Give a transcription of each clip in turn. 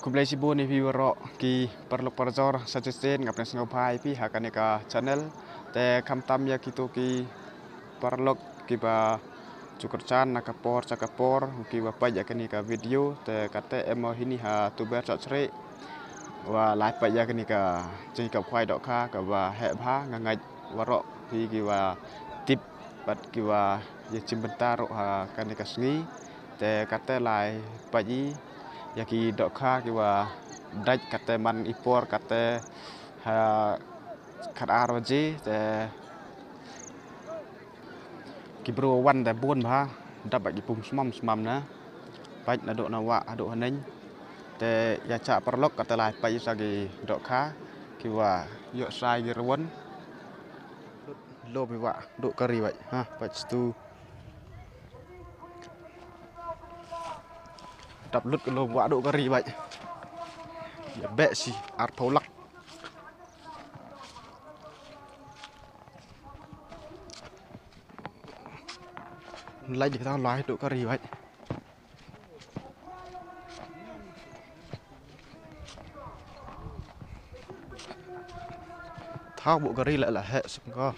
Kumpulan Sibu ni viewero ki perlu perzor suggestion ngapne sengopai pi hakanika channel te kamtam ya kitu ki perlu ki ba cukurcan nakapor cakapor ki ba pa ya kanika video te kate emo hini ha tuber chatre wa lai pa ya kanika jing kap khwai dok kha ka ba he bha ngai waro pi ki wa tip bat ki wa ya chimbentar ha kanika sngi te kate lai pa yi yaki dok kha ki wa daj kate man ipor kate ha khat arwaji te ki bro wan te bun bha dab bagi pum smam na baj na dok na wa dok hanen te ya cha perlok kate lai pa sagi dok kha ki wa yo sai gi rawon lo bi wa dok kari baj ha baj stu đập lứt cái lô vã độ cari vậy bẹ xì art phâu lắc lấy để tao lái độ cari vậy thao bộ cari lại là hệ sừng co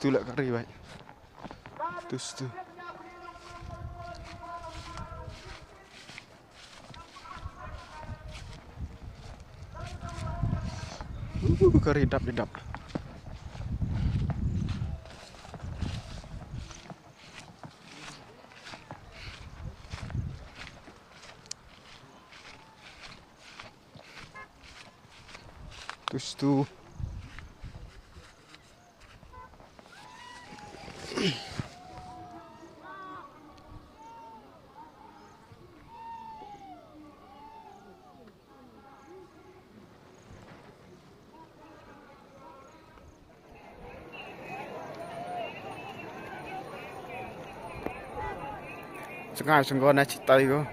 tu lại cari vậy tu kari dap di dap tu Sengai senggo na citai ko.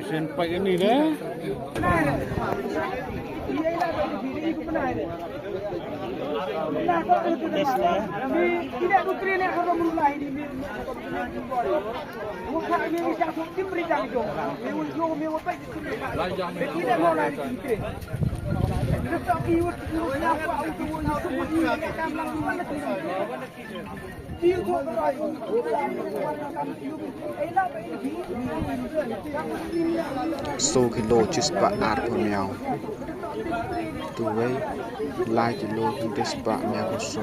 Sampai ini dah. Tidak putri ni kalau mulai ini. Muka ini jatuh diberi jangkau. Mewah baik itu. Tidak mau lari itu. Tetapi waktu apa itu semua ini kamlang mana tu? Dia tu berai. Số kilo chispa art mèo tu với lai kilo chispa mèo của số